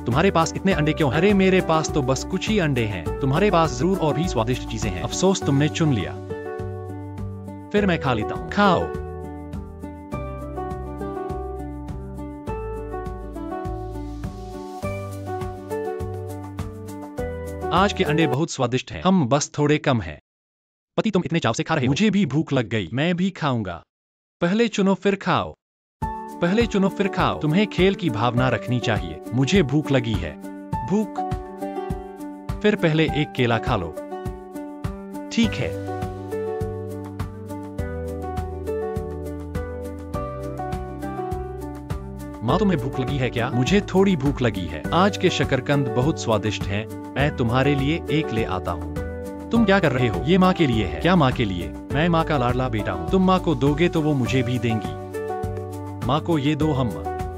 तुम्हारे पास इतने अंडे क्यों हैं? अरे मेरे पास तो बस कुछ ही अंडे हैं। तुम्हारे पास जरूर और भी स्वादिष्ट चीजें हैं। अफसोस तुमने चुन लिया। फिर मैं खा लेता हूँ। खाओ। आज के अंडे बहुत स्वादिष्ट हैं। हम बस थोड़े कम हैं। पति, तुम इतने चाव से खा रहे हो। मुझे भी भूख लग गई। मैं भी खाऊंगा। पहले चुनो फिर खाओ। पहले चुनो फिर खाओ। तुम्हें खेल की भावना रखनी चाहिए। मुझे भूख लगी है। भूख? फिर पहले एक केला खा लो। ठीक है। माँ, तुम्हें भूख लगी है क्या? मुझे थोड़ी भूख लगी है। आज के शकरकंद बहुत स्वादिष्ट हैं। मैं तुम्हारे लिए एक ले आता हूँ। तुम क्या कर रहे हो? ये माँ के लिए है। क्या माँ के लिए? मैं माँ का लाडला बेटा हूँ। तुम माँ को दोगे तो वो मुझे भी देंगी। माँ को ये दो। हम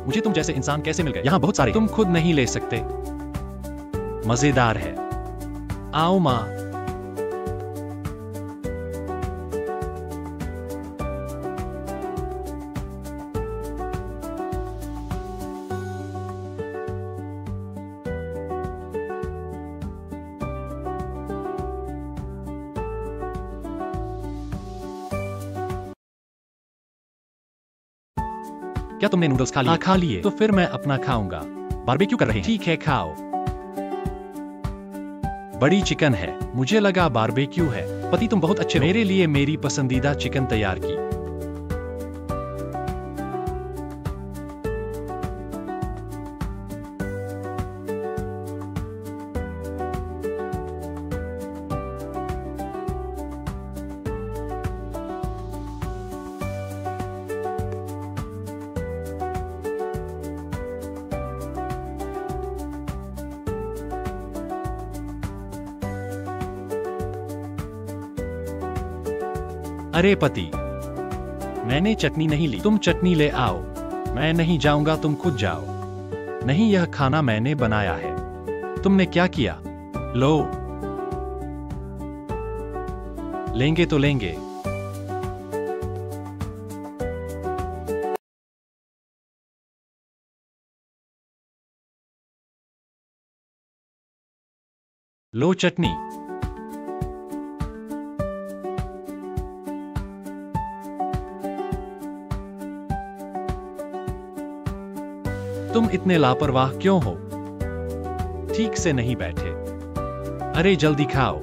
मुझे तुम जैसे इंसान कैसे मिल गए? यहाँ बहुत सारे। तुम खुद नहीं ले सकते। मजेदार है। आओ माँ। क्या तुमने नूडल्स खा लिए? खा लिए। तो फिर मैं अपना खाऊंगा। बारबेक्यू कर रहे हैं। ठीक है, खाओ। बड़ी चिकन है। मुझे लगा बारबेक्यू है। पति, तुम बहुत अच्छे हो। मेरे लिए मेरी पसंदीदा चिकन तैयार की। अरे पति, मैंने चटनी नहीं ली। तुम चटनी ले आओ। मैं नहीं जाऊंगा, तुम खुद जाओ। नहीं, यह खाना मैंने बनाया है। तुमने क्या किया? लो। लेंगे तो लेंगे। लो चटनी। तुम इतने लापरवाह क्यों हो? ठीक से नहीं बैठे। अरे जल्दी खाओ।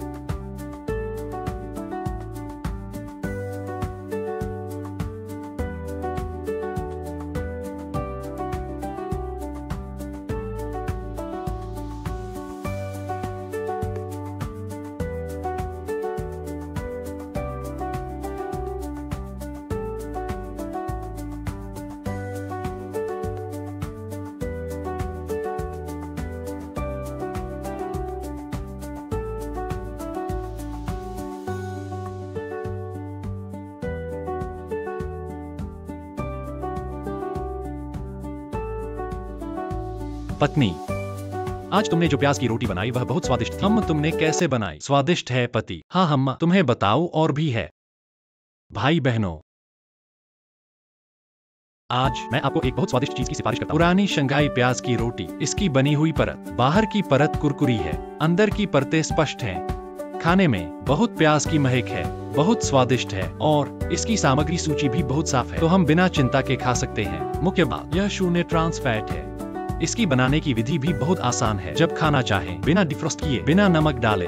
पत्नी, आज तुमने जो प्याज की रोटी बनाई वह बहुत स्वादिष्ट थी। हम तुमने कैसे बनाई? स्वादिष्ट है पति। हाँ अम्मा, तुम्हें बताओ और भी है। भाई बहनों, आज मैं आपको एक बहुत स्वादिष्ट चीज की सिफारिश करता हूँ। पुरानी शंघाई प्याज की रोटी। इसकी बनी हुई परत, बाहर की परत कुरकुरी है, अंदर की परतें स्पष्ट हैं। खाने में बहुत प्याज की महक है, बहुत स्वादिष्ट है और इसकी सामग्री सूची भी बहुत साफ है, तो हम बिना चिंता के खा सकते हैं। मुख्य बात, यह शून्य ट्रांस फैट है। इसकी बनाने की विधि भी बहुत आसान है। जब खाना चाहें, बिना डिफ्रोस्ट किए, बिना नमक डाले,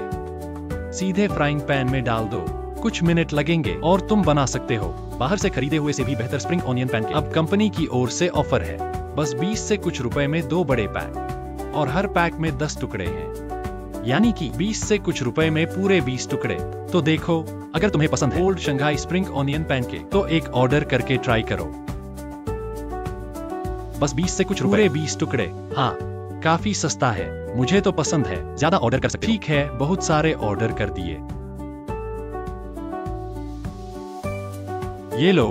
सीधे फ्राइंग पैन में डाल दो। कुछ मिनट लगेंगे और तुम बना सकते हो बाहर से खरीदे हुए से भी बेहतर स्प्रिंग ऑनियन पैनकेक। अब कंपनी की ओर से ऑफर है, बस 20 से कुछ रुपए में 2 बड़े पैक और हर पैक में 10 टुकड़े हैं, यानी कि 20 से कुछ रुपए में पूरे 20 टुकड़े। तो देखो, अगर तुम्हें पसंद है old Shanghai spring onion pancake तो एक ऑर्डर करके ट्राई करो। बस 20 से कुछ रुपए, 20 टुकड़े। हाँ, काफी सस्ता है, मुझे तो पसंद है। ज्यादा ऑर्डर कर सकते हो। ठीक है, बहुत सारे ऑर्डर कर दिए। ये लो।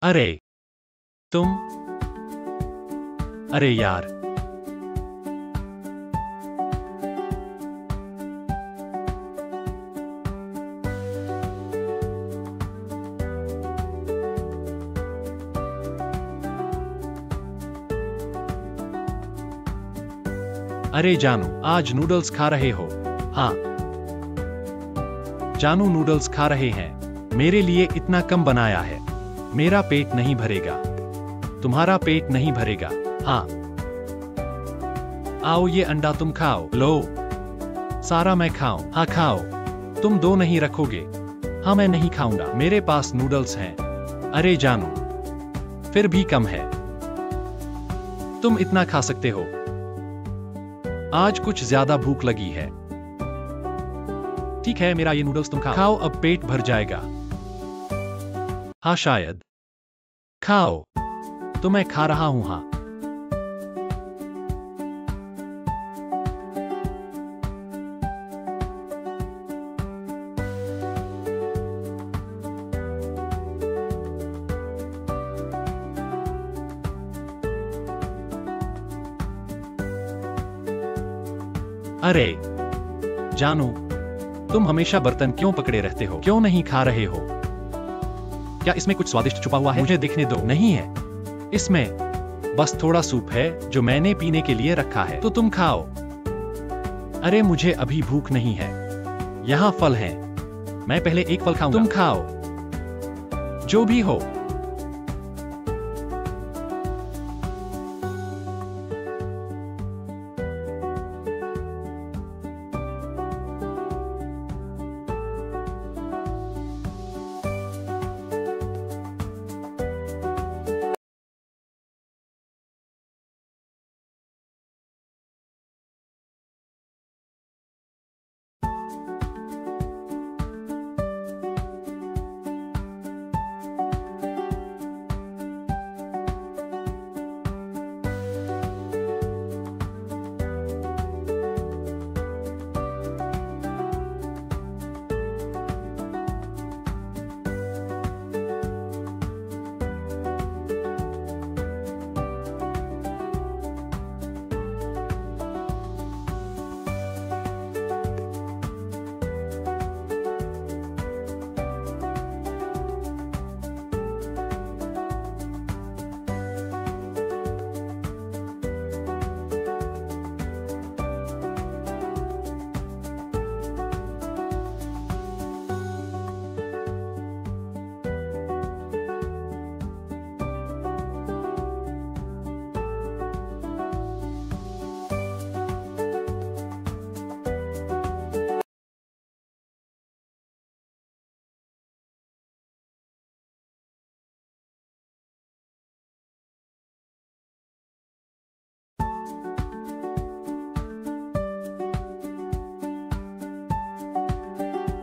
अरे तुम, अरे यार, अरे जानू, आज नूडल्स खा रहे हो? हाँ जानू, नूडल्स खा रहे हैं। मेरे लिए इतना कम बनाया है, मेरा पेट नहीं भरेगा। तुम्हारा पेट नहीं भरेगा। हाँ, आओ ये अंडा तुम खाओ। लो, सारा मैं खाऊं? हाँ खाओ। तुम 2 नहीं रखोगे? हाँ मैं नहीं खाऊंगा, मेरे पास नूडल्स हैं। अरे जानू, फिर भी कम है, तुम इतना खा सकते हो। आज कुछ ज्यादा भूख लगी है। ठीक है, मेरा ये नूडल्स तुम खाओ, अब पेट भर जाएगा। हाँ शायद। खाओ, तो मैं खा रहा हूं। हाँ, अरे जानू, तुम हमेशा बर्तन क्यों पकड़े रहते हो? क्यों नहीं खा रहे हो? क्या इसमें कुछ स्वादिष्ट छुपा हुआ है? मुझे देखने दो। नहीं है, इसमें बस थोड़ा सूप है जो मैंने पीने के लिए रखा है, तो तुम खाओ। अरे मुझे अभी भूख नहीं है, यहाँ फल हैं, मैं पहले एक फल खाऊंगा। तुम खाओ, जो भी हो।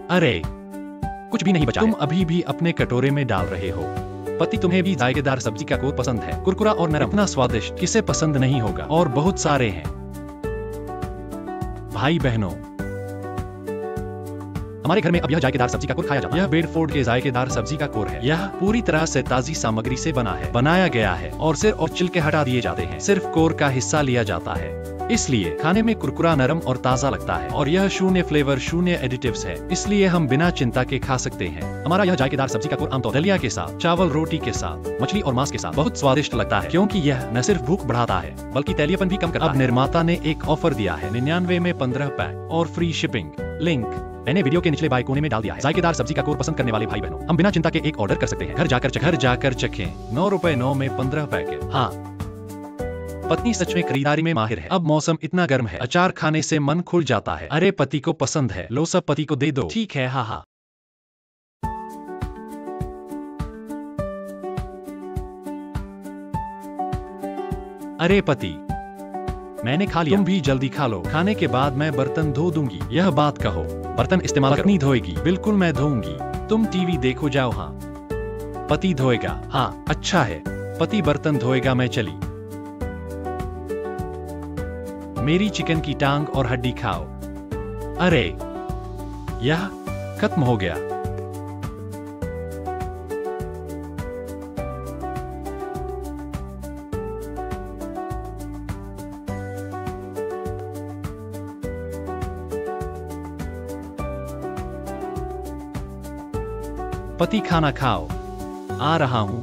अरे कुछ भी नहीं बचा। तुम अभी भी अपने कटोरे में डाल रहे हो। पति, तुम्हें भी जायकेदार सब्जी का कोट पसंद है, कुरकुरा और नरम। इतना स्वादिष्ट किसे पसंद नहीं होगा? और बहुत सारे हैं। भाई बहनों, हमारे घर में अब यह जायकेदार सब्जी का कोर खाया जाता है। यह बेडफोर्ड के जायकेदार सब्जी का कोर है। यह पूरी तरह से ताजी सामग्री से बनाया गया है और सिर और छिलके हटा दिए जाते हैं। सिर्फ कोर का हिस्सा लिया जाता है, इसलिए खाने में कुरकुरा, नरम और ताजा लगता है। और यह शून्य फ्लेवर, शून्य एडिटिव्स है, इसलिए हम बिना चिंता के खा सकते हैं। हमारा यह जायकेदार सब्जी का कोर आमतौर दलिया के साथ, चावल, रोटी के साथ, मछली और मांस के साथ बहुत स्वादिष्ट लगता है, क्योंकि यह न सिर्फ भूख बढ़ाता है बल्कि तैलीयपन भी कम करता है। अब निर्माता ने एक ऑफर दिया है, 99 में 15 पैक और फ्री शिपिंग। लिंक मैंने वीडियो के निचले बाएं कोने में डाल दिया है। जायकेदार सब्जी का कोर पसंद करने वाले भाई बहनों, हम बिना चिंता के एक ऑर्डर कर सकते हैं। घर जाकर चखें। 9 रुपए 9 में 15 पैकेट। हाँ, पत्नी सच में खरीदारी में माहिर है। अब मौसम इतना गर्म है, अचार खाने से मन खुल जाता है। अरे पति को पसंद है, लो सब पति को दे दो। ठीक है, हाँ हाँ। अरे पति, मैंने खा लिया, तुम भी जल्दी खा लो। खाने के बाद मैं बर्तन धो दूंगी। यह बात कहो, बर्तन इस्तेमाल पत्नी धोएगी। बिल्कुल मैं धोऊंगी, तुम टीवी देखो जाओ। हाँ, पति धोएगा। हाँ अच्छा है, पति बर्तन धोएगा, मैं चली। मेरी चिकन की टांग और हड्डी खाओ। अरे यह खत्म हो गया। पति खाना खाओ, आ रहा हूं।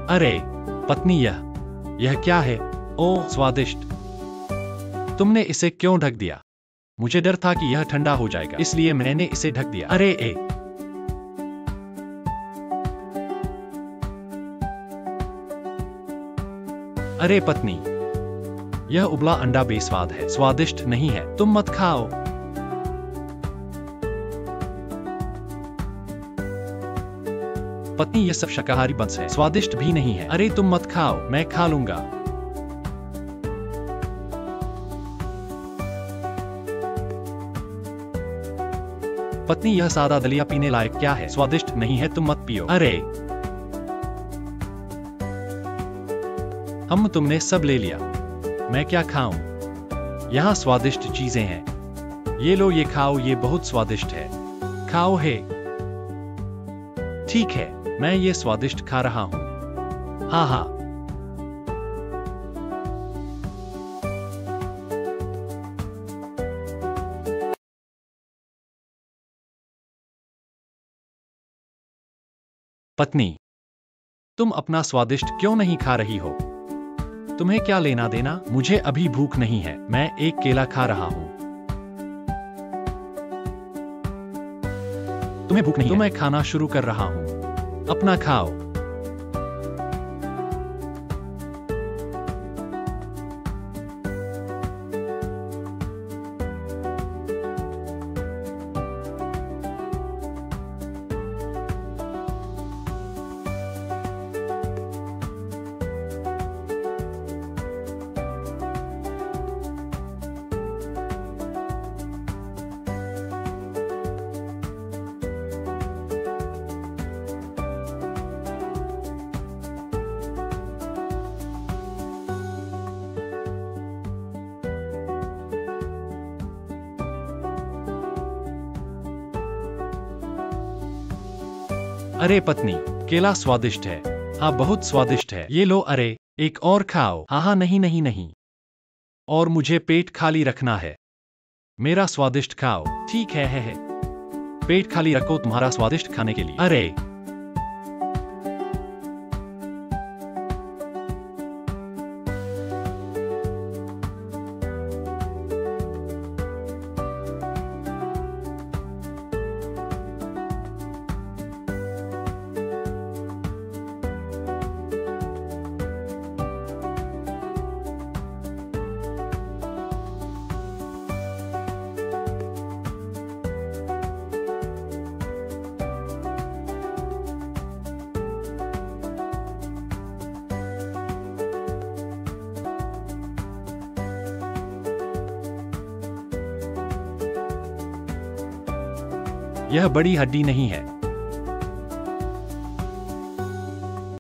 अरे पत्नी, यह क्या है? ओह स्वादिष्ट, तुमने इसे क्यों ढक दिया? मुझे डर था कि यह ठंडा हो जाएगा, इसलिए मैंने इसे ढक दिया। अरे अरे पत्नी, यह उबला अंडा बेस्वाद है, स्वादिष्ट नहीं है, तुम मत खाओ। पत्नी, यह सब शाकाहारी बंस है, स्वादिष्ट भी नहीं है। अरे तुम मत खाओ, मैं खा लूंगा। पत्नी, यह सादा दलिया पीने लायक क्या है? स्वादिष्ट नहीं है, तुम मत पियो। अरे तुमने सब ले लिया, मैं क्या खाऊं? यहाँ स्वादिष्ट चीजें हैं, ये लो, ये खाओ, ये बहुत स्वादिष्ट है, खाओ। है ठीक है, मैं ये स्वादिष्ट खा रहा हूं। हाँ हाँ। पत्नी, तुम अपना स्वादिष्ट क्यों नहीं खा रही हो? तुम्हें क्या लेना देना? मुझे अभी भूख नहीं है, मैं एक केला खा रहा हूं। तुम्हें भूख नहीं है तो मैं खाना शुरू कर रहा हूं, अपना खाओ। अरे पत्नी, केला स्वादिष्ट है। हाँ बहुत स्वादिष्ट है, ये लो। अरे एक और खाओ। हाँ नहीं नहीं नहीं, और मुझे पेट खाली रखना है। मेरा स्वादिष्ट खाओ। ठीक है। पेट खाली रखो तुम्हारा स्वादिष्ट खाने के लिए। अरे यह बड़ी हड्डी नहीं है,